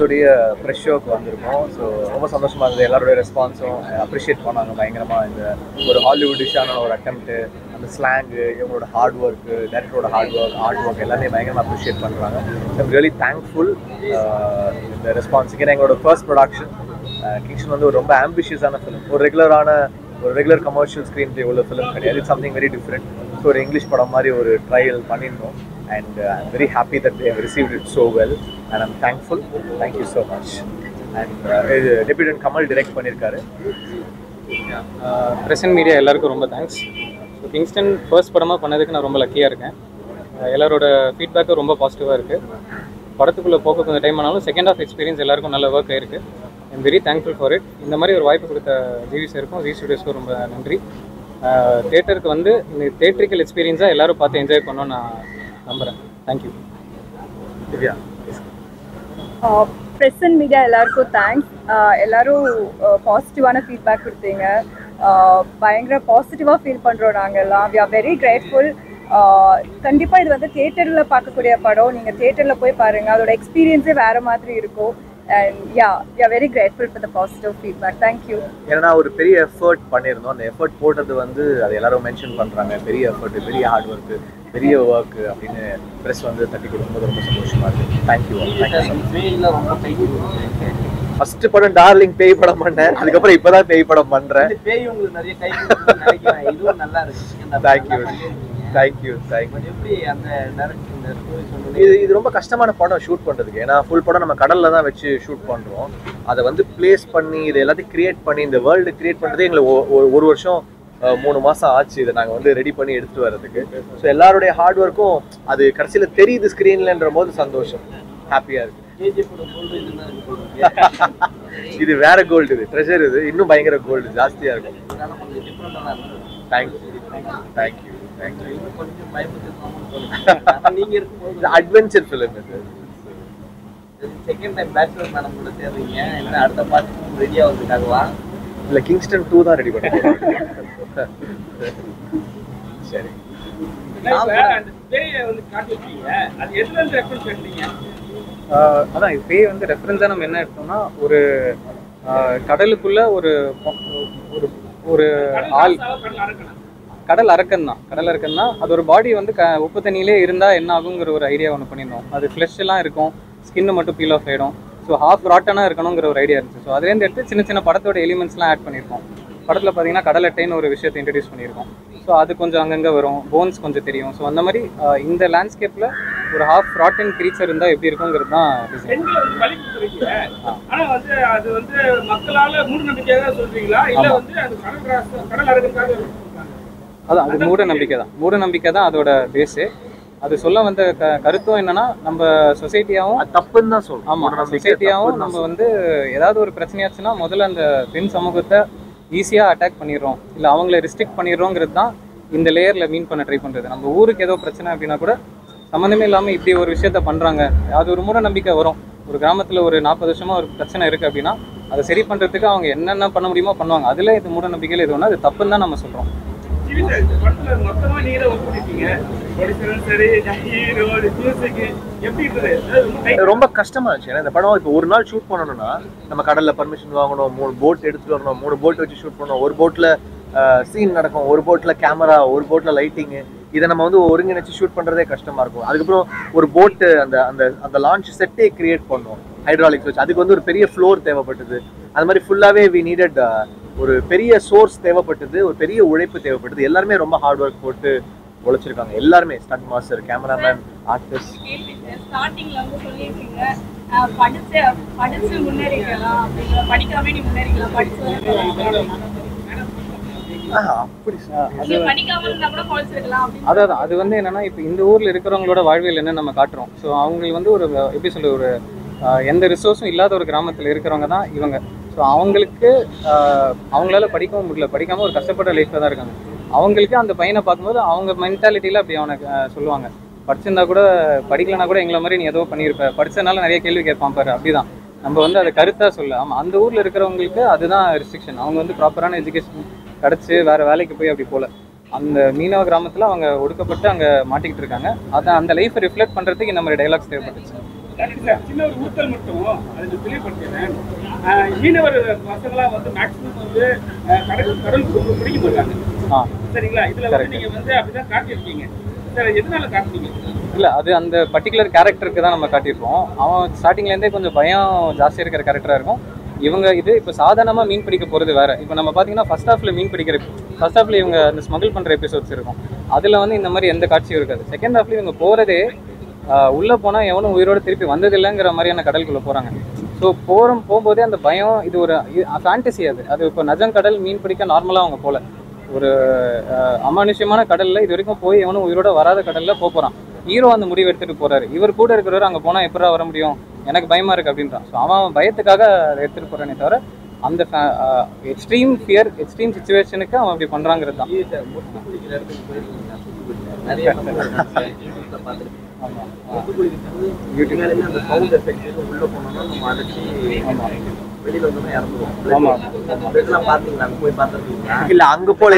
உடைய ப்ரெஷ் ஷோக்கு வந்திருக்கோம். ஸோ ரொம்ப சந்தோஷமாக இருந்தது. எல்லாருடைய ரெஸ்பான்ஸும் அப்ரிஷியேட் பண்ணாங்க பயங்கரமாக. இந்த ஒரு ஹாலிவுட்டிஷான ஒரு அட்டெம்ப்ட்டு, அந்த ஸ்லாங்கு, இவங்களோட ஹார்ட் ஒர்க்கு, டேரக்டரோட ஹார்ட் ஒர்க் எல்லாமே பயங்கரமாக அப்ரிஷியேட் பண்ணுறாங்க. ஐம் ரியலி தேங்க்ஃபுல் இந்த ரெஸ்பான்ஸுக்கு. ஏன்னா எங்களோட ஃபர்ஸ்ட் ப்ரொடக்ஷன் கிங்ஸ்டன் வந்து ஒரு ரொம்ப ஆம்பிஷியஸான ஃபிலிம். ஒரு ரெகுலர் கமர்ஷியல் ஸ்க்ரீன் ப்ளே உள்ள ஃபிலிம் கிடையாது. It's something very different. So ஒரு இங்கிலீஷ் படம் மாதிரி ஒரு ட்ரையல் பண்ணியிருந்தோம். And I'm very happy that they have received it so well, and I'm thankful. Thank you so much. And Deputy Kamal direct பண்ணிருக்காரு. Present media எல்லாருக்கும் ரொம்ப thanks. So Kingston first படமாக பண்ணதுக்கு நான் ரொம்ப லக்கியாக இருக்கேன். எல்லாரோட ஃபீட்பேக்கும் ரொம்ப பாசிட்டிவாக இருக்குது. படத்துக்குள்ளே போக கொஞ்சம் டைம் ஆனாலும் செகண்ட் ஆஃப் எக்ஸ்பீரியன்ஸ் எல்லாருக்கும் நல்ல ஒர்க் ஆயிருக்கு. I'm very thankful for it. இந்த மாதிரி ஒரு வாய்ப்பு கொடுத்த ஜிவி சாருக்கும் ஜி ஸ்டுடியோஸ்க்கும் ரொம்ப நன்றி. தேட்டருக்கு வந்து இந்த தேட்ரிக்கல் எக்ஸ்பீரியன்ஸாக எல்லோரும் பார்த்து என்ஜாய் பண்ணோன்னு நான் நம்புகிறேன். Thank you. Divya. Press and media எல்லாருக்கும் தேங்க்ஸ். எல்லோரும் பாசிட்டிவான ஃபீட்பேக் கொடுத்தீங்க. பயங்கர பாசிட்டிவாக ஃபீல் பண்ணுறோம் நாங்கள் எல்லாம். We are very grateful. கண்டிப்பாக இது வந்து தியேட்டரில் பார்க்கக்கூடிய படம். நீங்கள் தியேட்டரில் போய் பாருங்கள், அதோட எக்ஸ்பீரியன்ஸே வேறு மாதிரி இருக்கும். And yeah, we are very grateful for the positive feedback. Thank you. ஏன்னா ஒரு பெரிய எஃபர்ட் பண்ணியிருந்தோம். அந்த எஃபர்ட் போட்டது வந்து அது எல்லாரும் மென்ஷன் பண்ணுறாங்க. பெரிய எஃபர்ட், பெரிய ஹார்ட் ஒர்க்கு, பெரிய ஒர்க் அப்படின்னு ப்ரெஸ் வந்து தட்டி கொடுக்கும்போது ரொம்ப சந்தோஷமாக இருக்குது. தேங்க்யூ. ஃபர்ஸ்ட் படம் டார்லிங் பேய் படம் பண்ணேன். அதுக்கப்புறம் இப்போ தான் பேய் படம் பண்ணுறேன். தேங்க்யூ. இது ரொம்ப கஷ்டமான படம் ஷூட் பண்ணுறதுக்கு. ஏன்னா ஃபுல் படம் நம்ம கடலில் தான் வச்சு ஷூட் பண்ணுறோம். அதை வந்து பிளேஸ் பண்ணி இது எல்லாத்தையும் கிரியேட் பண்ணி இந்த வேர்ல்டு கிரியேட் பண்ணுறதே எங்களுக்கு ஒரு வருஷம் 3 மாதம் ஆச்சு. இதை நாங்கள் வந்து ரெடி பண்ணி எடுத்துகிட்டு வர்றதுக்கு. ஸோ எல்லாருடைய ஹார்ட் ஒர்க்கும் அது கடைசியில் தெரியுது ஸ்க்ரீன்லன்ற போது சந்தோஷம், ஹாப்பியாக இருக்குது. இது வேற கோல்டு, இது ட்ரெஷர், இது இன்னும் பயங்கர கோல்டு ஜாஸ்தியாக இருக்கும். தேங்க்யூ. அட்வென்ச்சர் ஃபிலிம் இது. செகண்ட் டைம் பேச்சுலர் மேடம் கூட சேர்றீங்க. என்ன அடுத்த பார்ட் ரெடியா வந்துட்டாங்களா? இல்ல கிங்ஸ்டன் 2 தான் ரெடி பண்ணிருக்கோம். சரி. அதான் பேய் வந்து ரெஃபரன்ஸாக நம்ம என்ன எடுத்தோம்னா, ஒரு கடலுக்குள்ள ஒரு ஒரு ஆள், கடல் அரக்கன் தான். அது ஒரு பாடி வந்து உப்பு தண்ணியிலே இருந்தால் என்ன ஆகுங்கிற ஒரு ஐடியா ஒன்று பண்ணியிருந்தோம். அது ஃப்ளஷ் எல்லாம் இருக்கும், ஸ்கின்னு மட்டும் பீல் ஆஃப் ஆகிடும். ஸோ ஹாஃப் ராட்டனாக இருக்கணுங்கிற ஒரு ஐடியா இருந்துச்சு. ஸோ அதுலேருந்து எடுத்து சின்ன சின்ன படத்தோட எலிமெண்ட்ஸ்லாம் ஆட் பண்ணியிருக்கோம். படத்தில் பார்த்தீங்கன்னா கடல் அட்டைன்னு ஒரு விஷயத்தை இன்ட்ரடியூஸ் பண்ணியிருக்கோம். ஸோ அது கொஞ்சம் அங்கங்கே வரும், போன்ஸ் கொஞ்சம் தெரியும். ஸோ அந்த மாதிரி இந்த லேண்ட்ஸ்கேப்பில் ஒரு ஹாஃப் ராட்டன் கிரீச்சர் இருந்தால் எப்படி இருக்குங்கிறது தான் டிசைன். அதான் அது மூட நம்பிக்கை தான் அதோட பேஸு. அது சொல்ல வந்த கருத்தும் என்னன்னா, நம்ம சொசைட்டியாகவும் தப்புன்னு தான் சொல்லுவோம். ஆமாம், சொசைட்டியாகவும் நம்ம வந்து ஏதாவது ஒரு பிரச்சனையாச்சுன்னா முதல்ல அந்த பெண் சமூகத்தை ஈஸியாக அட்டாக் பண்ணிடுறோம், இல்லை அவங்கள ரிஸ்ட்ரிக்ட் பண்ணிடுறோங்கிறது தான் இந்த லேயரில் மீன் பண்ண ட்ரை பண்ணுறது. நம்ம ஊருக்கு ஏதோ பிரச்சனை அப்படின்னா கூட சம்மந்தமே இல்லாமல் இப்படி ஒரு விஷயத்த பண்ணுறாங்க. அது ஒரு மூட நம்பிக்கை வரும். ஒரு கிராமத்தில் ஒரு 40 வருஷமாக ஒரு பிரச்சனை இருக்குது அப்படின்னா அதை சரி பண்ணுறதுக்கு அவங்க என்னென்ன பண்ண முடியுமோ பண்ணுவாங்க. அதில் இது மூட நம்பிக்கையில் எது ஒன்று அது தப்புன்னு தான் நம்ம சொல்கிறோம். ரொம்ப கஷ்டமா இருந்துச்சு. ஏன்னா இந்த படம் இப்போ ஒரு நாள் ஷூட் பண்ணணும்னா நம்ம கடல்ல பர்மிஷன் வாங்கணும், 3 போட் எடுத்துட்டு வரணும், 3 போட் வச்சு ஷூட் பண்ணணும். ஒரு போட்ல சீன் நடக்கும், ஒரு போட்ல கேமரா, ஒரு போட்ல லைட்டிங்கு. இதை நம்ம வந்து ஒருங்கிணைச்சு ஷூட் பண்றதே கஷ்டமா இருக்கும். அதுக்கப்புறம் ஒரு போட்டு அந்த அந்த அந்த லான்ச் செட்டே கிரியேட் பண்ணோம் ஹைட்ராலிக்ஸ் வச்சு. அதுக்கு வந்து ஒரு பெரிய ஃப்ளோர் தேவைப்பட்டது. அது மாதிரி ஃபுல்லாவே வி நீடட் ஒரு பெரிய சோர்ஸ் தேவைப்பட்டது, ஒரு பெரிய உழைப்பு தேவைப்பட்டது. எல்லாருமே ரொம்ப ஹார்ட் ஒர்க் போட்டு உழைச்சிருக்காங்க. எல்லாருமே ஸ்டண்ட் மாஸ்டர், கேமராமேன், ஆர்டிஸ்ட். ஸ்டார்டிங்ல வந்து சொல்லிருக்கீங்க படிச்சு முன்னேறிக்கலாம் அப்படிங்கிற, படிக்காம நீ முன்னேறிக்கலாம், படிச்சு அப்படி அதான் அது வந்து என்னன்னா, இப்போ இந்த ஊர்ல இருக்கிறவங்களோட வாழ்வியல் என்ன நம்ம காட்டுறோம். ஸோ அவங்க வந்து ஒரு எப்படி சொல்ல, ஒரு எந்த ரிசோர்ஸும் இல்லாத ஒரு கிராமத்தில் இருக்கிறவங்க தான் இவங்க. ஸோ அவங்களுக்கு அவங்களால படிக்கவும் முடியல, படிக்காமல் ஒரு கஷ்டப்பட்ட லைஃப்பில் தான் இருக்காங்க. அவங்களுக்கு அந்த பையனை பார்க்கும்போது அவங்க மென்டாலிட்டியில் அப்படி அவனுக்கு சொல்லுவாங்க, படிச்சிருந்தா கூட படிக்கலனா கூட எங்களை மாதிரி நீ ஏதோ பண்ணியிருப்ப, படித்ததுனால நிறைய கேள்வி கேட்பான் பாரு. அப்படிதான் நம்ம வந்து அதை கருத்தாக சொல்ல. ஆமாம், அந்த ஊரில் இருக்கிறவங்களுக்கு அதுதான் ரெஸ்ட்ரிக்ஷன். அவங்க வந்து ப்ராப்பரான எஜுகேஷன் கிடச்சி வேறு வேலைக்கு போய் அப்படி போகல. அந்த மீனவ கிராமத்தில் அவங்க ஒடுக்கப்பட்டு அங்கே மாட்டிக்கிட்டு இருக்காங்க. அதை அந்த லைஃப்பை ரிஃப்ளெக்ட் பண்ணுறதுக்கு இந்த மாதிரி டைலாக்ஸ் தேவைப்பட்டுச்சு. சின்ன ஒரு ஊத்தல் மட்டும் அதுக்கு தெளிவுபடுத்தினேன். மீனவர் பசங்களாம் வந்து மேக்ஸிமம் வந்து கடலுக்கு ரொம்ப பிடிக்க மாட்டாங்க. சரிங்களா? இதுல வந்து நீங்க வந்து அப்படிதான் காட்டியிருக்கீங்க. சார் எதனால காட்டுறீங்க? இல்லை, அது அந்த பர்டிகுலர் கேரக்டருக்கு தான் நம்ம காட்டியிருப்போம். அவன் ஸ்டார்டிங்லேருந்தே கொஞ்சம் பயம் ஜாஸ்தியாக இருக்கிற கேரக்டராக இருக்கும். இவங்க இது இப்போ சாதாரணமாக மீன் பிடிக்க போகிறது வேறு. இப்போ நம்ம பார்த்தீங்கன்னா ஃபர்ஸ்ட் ஹாஃபில் மீன் பிடிக்கிற ஃபர்ஸ்ட் ஹாஃபில் இவங்க இந்த ஸ்மகிள் பண்ணுற எபிசோட்ஸ் இருக்கும். அதில் வந்து இந்த மாதிரி எந்த காட்சியும் இருக்காது. செகண்ட் ஹாஃப்ல இவங்க போகிறதே உள்ளே போனால் எவனும் உயிரோடு திருப்பி வந்ததில்லைங்கிற மாதிரியான கடலுக்குள்ளே போகிறாங்க. ஸோ போகும்போதே அந்த பயம், இது ஒரு ஃபேண்டசி. அது இப்போ நஜம் கடல் மீன் பிடிக்க நார்மலாக அவங்க போகல. ஒரு அமானுஷ்யமான கடலில் இது வரைக்கும் போய் எவனும் உயிரோட வராத கடலில் போகிறான். ஹீரோ அந்த முடிவு எடுத்துகிட்டு போகிறாரு. இவர் கூட இருக்கிறவர் அங்கே போனால் எப்படா வர முடியும், எனக்கு பயமாக இருக்குது அப்படின்றான். ஸோ அவன் பயத்துக்காக அதை எடுத்துகிட்டு போகிறானே தவிர அந்த எக்ஸ்ட்ரீம் ஃபியர், எக்ஸ்ட்ரீம் சுச்சுவேஷனுக்கு அவன் அப்படி பண்ணுறாங்கிறது தான். இல்ல அங்க போல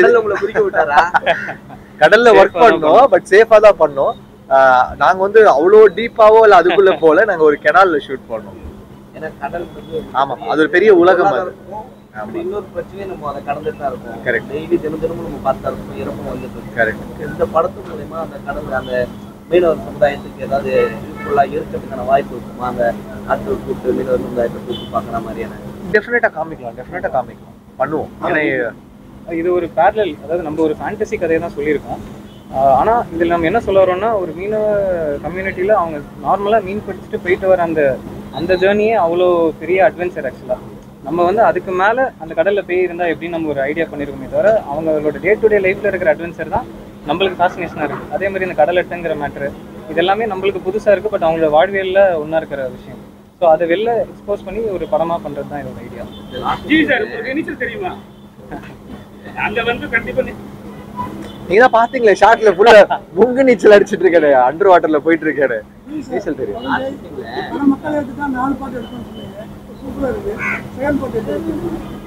கடல்ல ஒர்க் பண்ணோம், பட் சேஃபா தான் பண்ணோம். நாங்க வந்து அவ்வளவு டீப்பாவோ இல்ல அதுக்குள்ள போல, நாங்க ஒரு கெனால்ல ஷூட் பண்ணோம். ஆமா, அது ஒரு பெரிய உலகம். அது இன்னொரு பிரச்சனையும் நம்ம அதை கடந்துட்டு தான் இருக்கோம். கரெக்ட். டெய்லி தினமும் நம்ம பார்த்தா இருக்கோம், இறப்பும் வந்துட்டு இருக்கு. கரெக்ட். இந்த படத்து மூலமா அந்த கடல் அந்த மீனவர் சமுதாயத்துக்கு ஏதாவது யூஸ்ஃபுல்லா இருக்கிறதுக்கான வாய்ப்பு இருக்குமா? அந்த ஆட்கள் கூப்பிட்டு மீனவர் சமுதாயத்தை கூப்பிட்டு பார்க்குற மாதிரியான டெஃபினட்டா காமிக்கலாம், பண்ணுவோம். ஏன்னா இது ஒரு பேரலல், அதாவது நம்ம ஒரு ஃபேண்டசி கதையை தான் சொல்லியிருக்கோம். ஆனால் இதில் நம்ம என்ன சொல்ல வரோம்னா, ஒரு மீனவ கம்யூனிட்டியில் அவங்க நார்மலாக மீன் பிடிச்சிட்டு போயிட்டு வர அந்த ஜேர்னியே அவ்வளோ பெரிய அட்வென்ச்சர். ஆக்சுவலாக நம்ம வந்து அதுக்கு மேலே அந்த கடலில் போய் இருந்தால் எப்படின்னு நம்ம ஒரு ஐடியா பண்ணியிருக்கோமே தவிர, அவங்களோட டே டு டே லைஃப்பில் இருக்கிற அட்வென்ச்சர் தான் நம்மளுக்கு ஃபேசினேஷனாக இருக்குது. அதே மாதிரி இந்த கடல் எட்டுங்கிற மேட்ரு இது எல்லாமே நம்மளுக்கு புதுசாக இருக்குது, பட் அவங்களோட வாழ்வியலில் ஒன்றா இருக்கிற விஷயம். ஸோ அதை வெளில எக்ஸ்போஸ் பண்ணி ஒரு படமாக பண்ணுறது தான் இதோட ஐடியா. ஜி சார், உங்களுக்கு நீச்சல் தெரியுமா? அங்க வந்து கண்டிப்பா நீங்க தான் பாத்தீங்களே ஷார்ட்ல ஃபுல்லா முங்கு நீச்சல் அடிச்சிட்டு இருக்காரு, அண்டர் வாட்டர்ல போயிட்டு இருக்காரு. நீச்சல் தெரியும்.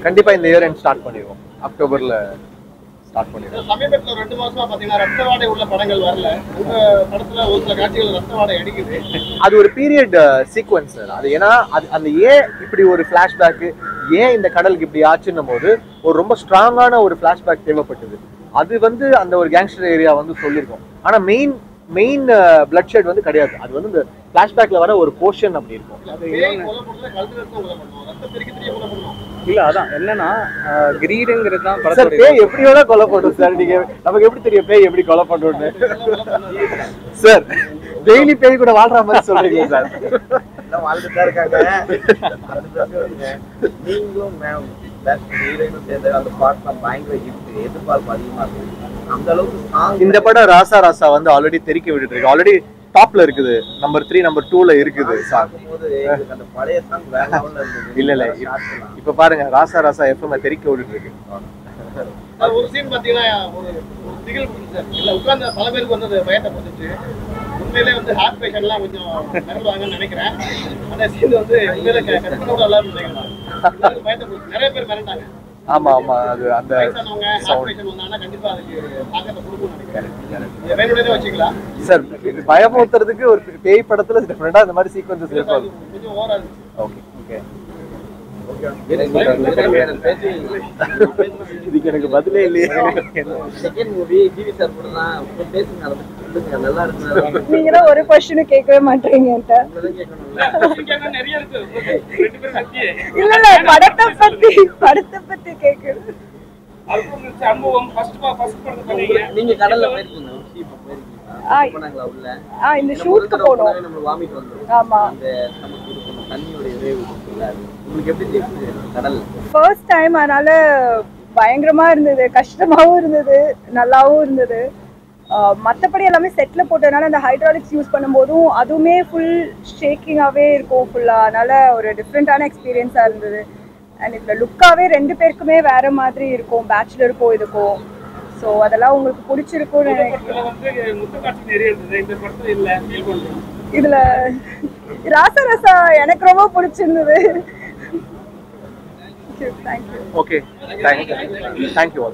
கண்டிப்பா இந்த இயர் எண்ட் ஸ்டார்ட் பண்ணிடுவோம். அக்டோபர்ல ஸ்டார்ட் பண்ணிடுவோம். சமீபத்துல 2 மாசமா பாத்தீங்கன்னா ரத்த வாடை உள்ள படங்கள் வரல. உங்க படத்துல ஒரு சில காட்சிகள் ரத்த வாடை அடிக்குது. அது ஒரு பீரியட் சீக்வன்ஸ். அது ஏன்னா அந்த ஏன் இப்படி ஒரு பிளாஷ்பேக், ஏன் இந்த கடலுக்கு இப்படி ஆச்சுன்னும் போது ஒரு ரொம்ப ஸ்ட்ராங்கான ஒரு பிளாஷ்பேக் தேவைப்பட்டது. அது வந்து அந்த ஒரு கேங்ஸ்டர் ஏரியா வந்து சொல்லியிருக்கோம். ஆனா மெயின் பிளட் ஷெட் வந்து கிடையாது. அது வந்து இந்த பிளாஷ்பேக்ல வர ஒரு போர்ஷன் அப்படி இருக்கும். இல்ல அதான் என்னன்னா கிரீடுங்கிறது தான் படத்தோட பேய் எப்படி வேணா கொலை பண்ணும் சார். நீங்க நமக்கு எப்படி தெரியும் பேய் எப்படி கொலை பண்ணுன்னு? சார் டெய்லி பேய் கூட வாழ்ற மாதிரி சொல்றீங்க சார். எல்லாம் வாழ்ந்துட்டு தான் இருக்காங்க. நீங்களும் சேர்ந்து அந்த பாட்டு பயங்கர எதிர்பார்ப்பு அதிகமா இருக்கு. அந்த அளவுக்கு இந்த படம் ராசா ராசா வந்து ஆல்ரெடி தெரிக்க விட்டுட்டு இருக்கு. ஆல்ரெடி டாப்ல இருக்குது, நம்பர் 3 நம்பர் 2ல இருக்குது. அந்த பழைய சாங் வேற லெவல்ல இருந்தது. இல்ல இப்ப பாருங்க ராசா ராசா எஃப்எம் தெரிக்க விட்டுட்டு இருக்கு. ஒரு சீன் பாத்தீங்கன்னா ஒரு திகில் சார். இல்ல உட்கார்ந்த பல பேருக்கு வந்து பயத்தை போட்டுச்சு. உண்மையிலே வந்து ஹார்ட் பேஷண்ட்லாம் கொஞ்சம் நடந்துவாங்கன்னு நினைக்கிறேன். அந்த சீன் வந்து உண்மையிலே கற்பனோட எல்லாரும் நினைக்கிறேன். பயத்தை போட்டு நிறைய பேர் மிரண்டாங்க. ஆமா ஆமா, அது அந்த சார் பயமுறுத்துறதுக்கு ஒரு பேய் படத்துல டிஃபரெண்டா இந்த மாதிரி சீக்வென்சஸ் இருக்கும். ஓகே ஓகே, இதுக்கு எனக்கு பதிலே இல்லையே. நீங்க தான் ஒரு क्वेश्चन கேட்கவே மாட்டீங்க. இல்ல இல்ல படத்தை பத்தி கேக்குறது. நீங்க கடல்ல போயிருக்கீங்க? இந்த ஷூட்க்கு போனோம். ஆமா, ஃபர்ஸ்ட் டைம். அதனால பயங்கரமா இருந்தது, கஷ்டமாவும் இருந்தது, நல்லாவும் இருந்தது. மற்றபடி எல்லாமே செட்ல போட்டதுனால அந்த ஹைட்ராலிக்ஸ் யூஸ் பண்ணும்போதும் அதுவுமே ஃபுல் ஷேக்கிங்காகவே இருக்கும் ஃபுல்லாக. அதனால ஒரு டிஃப்ரெண்ட்டான எக்ஸ்பீரியன்ஸாக இருந்தது. அண்ட் இதில் லுக்காகவே 2 பேருக்குமே வேற மாதிரி இருக்கும், பேச்சுலருக்கும் இதுக்கும். ஸோ அதெல்லாம் உங்களுக்கு பிடிச்சிருக்கும்னு நினைக்கிறேன். இதுல ராசா ராசா எனக்கு ரொம்ப பிடிச்சிருந்தது. Okay, thank you.